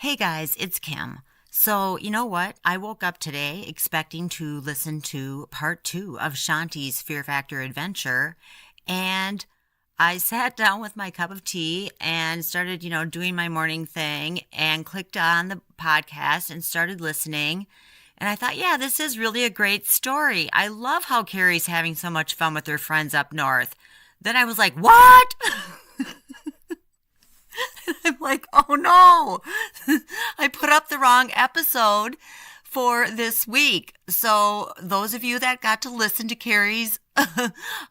Hey guys, it's Kim. So, you know what? I woke up today expecting to listen to part 2 of Shanti's Fear Factor adventure, and I sat down with my cup of tea and started, doing my morning thing and clicked on the podcast and started listening. And I thought, yeah, this is really a great story. I love how Carrie's having so much fun with her friends up north. Then I was like, what? I'm like, oh no, I put up the wrong episode for this week. So those of you that got to listen to Carrie's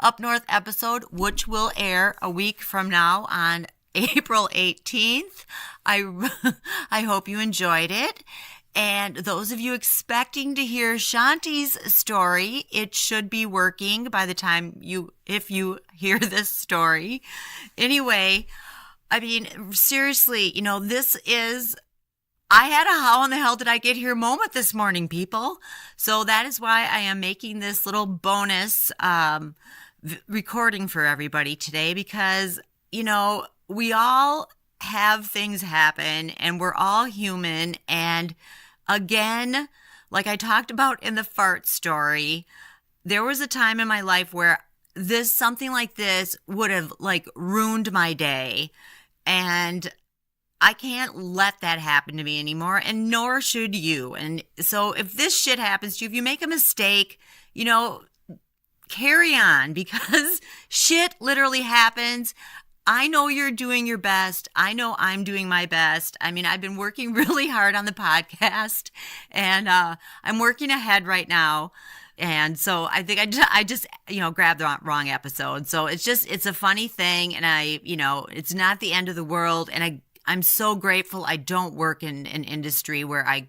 Up North episode, which will air a week from now on April 18th, I hope you enjoyed it. And those of you expecting to hear Shanti's story, it should be working by the time if you hear this story. Anyway, I mean, seriously, I had a how in the hell did I get here moment this morning, people. So that is why I am making this little bonus recording for everybody today because, we all have things happen and we're all human. And again, like I talked about in the fart story, there was a time in my life where something like this would have ruined my day. And I can't let that happen to me anymore, and nor should you. And so if this shit happens to you, if you make a mistake, carry on because shit literally happens. I know you're doing your best. I know I'm doing my best. I mean, I've been working really hard on the podcast, and I'm working ahead right now. And so I think I just grabbed the wrong episode. So it's a funny thing. And it's not the end of the world. And I'm so grateful I don't work in an industry where I'm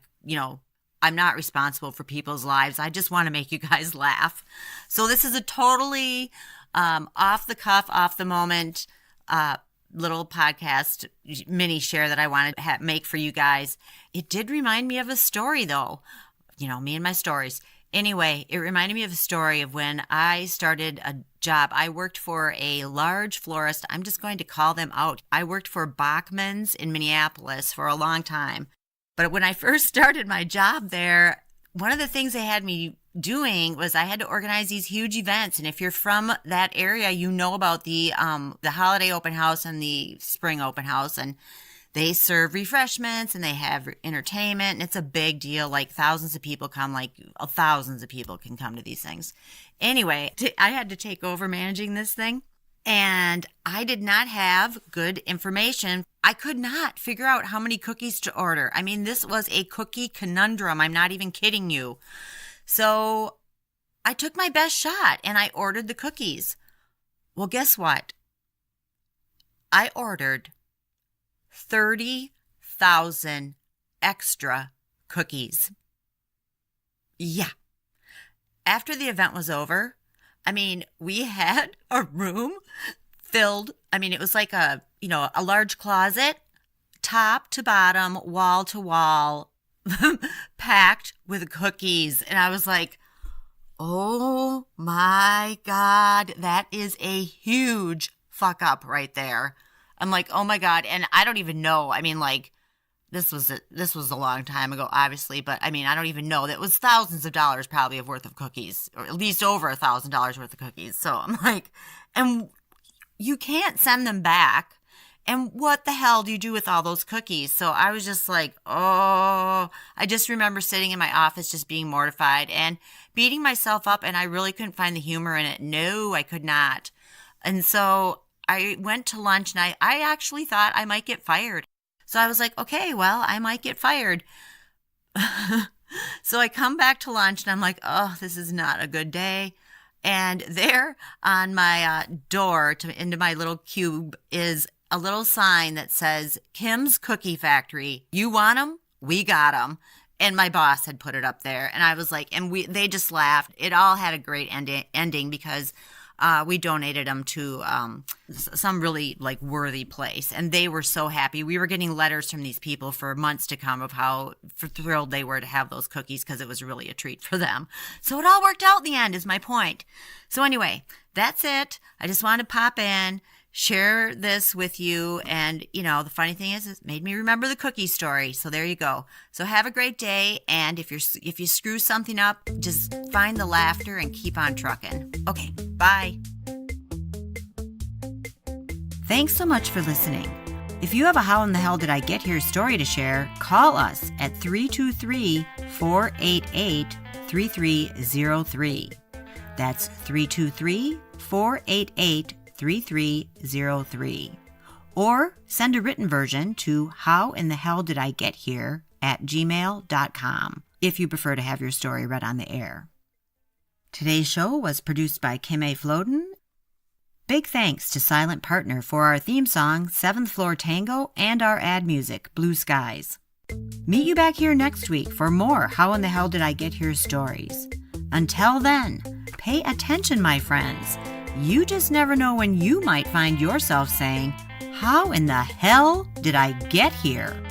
not responsible for people's lives. I just want to make you guys laugh. So this is a totally off the cuff, off the moment little podcast mini share that I want to make for you guys. It did remind me of a story though. Me and my stories. Anyway, it reminded me of a story of when I started a job. I worked for a large florist. I'm just going to call them out. I worked for Bachman's in Minneapolis for a long time. But when I first started my job there, one of the things they had me doing was I had to organize these huge events. And if you're from that area, you know about the holiday open house and the spring open house. And they serve refreshments and they have entertainment, and it's a big deal. Thousands of people come, thousands of people can come to these things. Anyway, I had to take over managing this thing, and I did not have good information. I could not figure out how many cookies to order. I mean, this was a cookie conundrum. I'm not even kidding you. So I took my best shot and I ordered the cookies. Well, guess what? I ordered 30,000 extra cookies. Yeah. After the event was over, we had a room filled. It was like a large closet, top to bottom, wall to wall, packed with cookies. And I was like, oh my God, that is a huge fuck up right there. I'm like, oh my God. And I don't even know. This was a long time ago, obviously, but I don't even know. That was thousands of dollars probably worth of cookies, or at least over $1,000 worth of cookies. So I'm like, and you can't send them back. And what the hell do you do with all those cookies? So I was just like, oh, I just remember sitting in my office just being mortified and beating myself up. And I really couldn't find the humor in it. No, I could not. And so I went to lunch and I actually thought I might get fired. So I was like, okay, well, I might get fired. So I come back to lunch and I'm like, oh, this is not a good day. And there on my door into my little cube is a little sign that says, Kim's Cookie Factory. You want them? We got them. And my boss had put it up there. And I was like, they just laughed. It all had a great ending because we donated them to some really worthy place. And they were so happy. We were getting letters from these people for months to come of how thrilled they were to have those cookies because it was really a treat for them. So it all worked out in the end is my point. So anyway, that's it. I just wanted to pop in, share this with you. And, the funny thing is, it made me remember the cookie story. So there you go. So have a great day. And if you screw something up, just find the laughter and keep on trucking. Okay, bye. Thanks so much for listening. If you have a How in the Hell Did I Get Here story to share, call us at 323-488-3303. That's 323-488-3303. Or send a written version to howinthehelldidigethere@gmail.com if you prefer to have your story read on the air. Today's show was produced by Kim A. Floden. Big thanks to Silent Partner for our theme song, 7th Floor Tango, and our ad music, Blue Skies. Meet you back here next week for more How in the Hell Did I Get Here stories. Until then, pay attention, my friends. You just never know when you might find yourself saying, how in the hell did I get here?